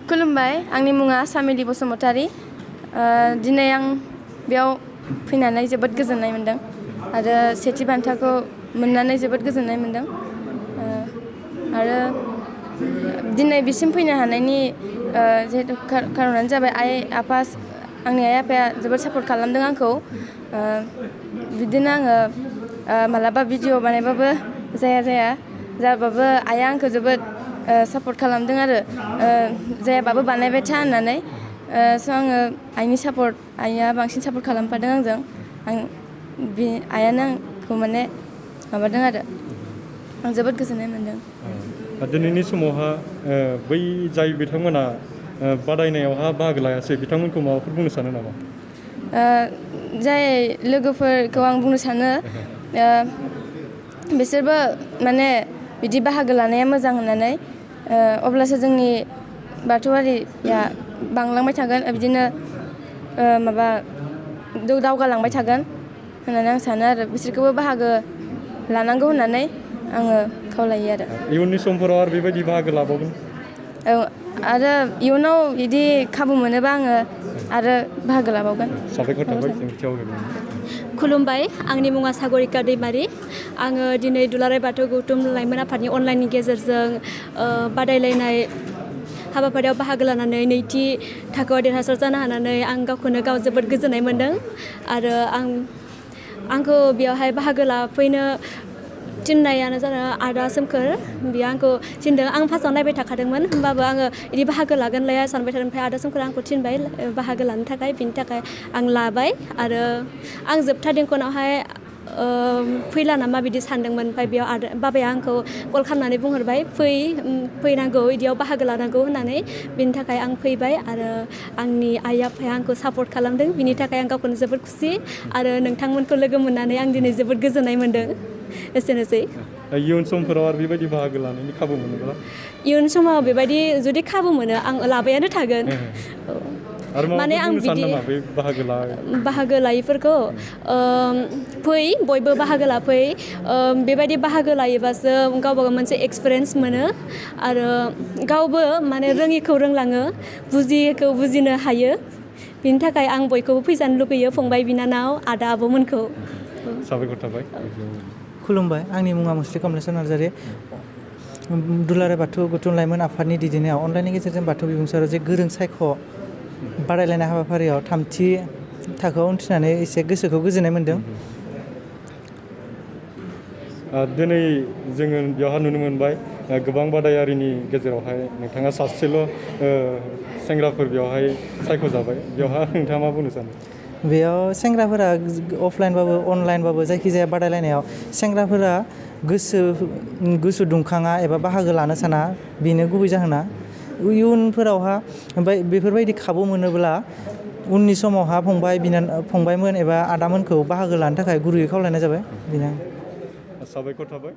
खुलुमबाय आंनि मुङा सामिलि बसुमतारी दिनै आं बेयाव फैनानै जोबोद गोजोननाय मोनदों आरो सेथि बान्थाखौ मोननानै जोबोद गोजोननाय मोनदों आरो दिनै बिसिम फैनो हानायनि जेहेतु खारनानो जाबाय आंनि आइ आफाया जोबोद सापर्ट खालामदों आंखौ बिदिनो आङो मालाबा भिडिअ बानायबाबो जायाबाबो आइया आंखौ जोबोद सापर्ट खालामदों आरो जायाबाबो बानायबाय था होननानै स' आङो आइया बांसिन सापर्ट खालामफादों आंजों आइयानो आंखौ माने माबादों आरो आं जोबोद गोजोननाय मोनदों दिनैनि समावहा बै जाय बिथांमोना बादायनायावहा बाहागो लायासै बिथांमोनखौ माबाफोर बुंनो सानो नामा जाय लोगोफोरखौ आं बुंनो सानो बिसोरबो माने बिदि बाहागो लानाया मोजां होननानै अब्लासो जोंनि बाथौआरिया बांलांबाय थागोन बिदिनो दावगालांबाय थागोन होननानै आं सानो आरो बिसोरखौबो बाहागो लानांगौ होननानै आङो खावलायो आरो इयुननि समफोराव आरो बेबायदि बाहागो लाबावगोन आरो इयुनाव बिदि खाबु मोनोबा आङो आरो बाहागो लाबावगोन साबायखर थाबाय खुलुमबाय आंनि मुङा सागरिका दैमारि आङो दिनै दुलाराय बाथौ गौथुम लाइमोन आफादनि अनलाइननि गेजेरजों बादायलायनाय हाबाफारियाव बाहागो लानानै नैथि थाखोआव देरहासार जानो हानानै आं गावखौनो गाव जोबोद गोजोननाय मोन्दों आरो आंखौ बेयावहाय बाहागो लाफैनो थिननायानो जादों आदा सोमखोर बियो आंखौ थिनदों आं फार्स्टआव नायबाय थाखादोंमोन होमबाबो आङो बिदि बाहागो लागोन लाया सानबाय थादों ओमफ्राय आदा सोमखोर आंखौ थिनबाय बाहागो लानो थाखाय बिनि थाखाय आं लाबाय आरो आं जोबथा देंखोनावहाय फैला नामा बिदि सानदोंमोन ओमफ्राय बेयाव बाबाया आंखौ कल खालामनानै बुंहरबाय फैनांगौ बिदियाव बाहागो लानांगौ होननानै बिनि थाखाय आं फैबाय आरो आंनि आइ आफाया आंखौ सापर्ट खालामदों बिनि थाखाय आं गावखौनो जोबोद खुसि आरो नोंथांमोनखौ लोगो मोननानै आं दिनै जोबोद गोजोननाय मोन्दों एसेनोसै इयुन समफोराव आरो बेबायदि बाहागो लानायनि खाबु मोनोब्ला इयुन समाव बेबायदि जुदि खाबु मोनो आं लाबायानो थागोन माने आं बिदि बाहागो लायैफोरखौ फै बयबो बाहागो लाफै बेबायदि बाहागो लायोबासो गावबा गाव मोनसे एक्सपिरियेन्स मोनो आरो गावबो माने रोङिखौ रोंलाङो बुजियैखौ बुजिनो हायो बिनि थाखाय आं बयखौबो फैजानो लुगैयो फंबाय बिनानाव आदा आब'मोनखौ साबायखर थाबाय खुलुमबाय आंनि मुङा मुस्रि कमलेश्वर नार्जारि दुलाराय बाथौ गौथुम लाइमोन आफादनि दैदेननायाव अनलाइननि गेजेरजों बाथौ बिबुंसाराव जे गोरों सायख' बादायलायनाय हाबाफारियाव थामथि थाखोआव उन्थ्रिनानै एसे गोसोखौ गोजोननाय मोन्दों दिनै जोङो बेवहाय नुनो मोनबाय गोबां बादायारिनि गेजेरावहाय नोंथाङा सासेल' सेंग्राफोर बेवहाय सायख'जाबाय बेवहाय नोंथाङा मा बुंनो सानो बेयाव सेंग्राफोरा अफलाइनबाबो अनलाइनबाबो जायखिजाया बादायलायनायाव सेंग्राफोरा गोसो दुंखाङा एबा बाहागो लानो साना बेनो गुबै जाहोना इयुनफोरावहा बेफोरबायदि खाबु मोनोब्ला उननि समावहा फंबायमोन एबा आदामोनखौ बाहागो लानो थाखाय गुरैयै खावलायनाय जाबाय बेनो साबायखर थाबाय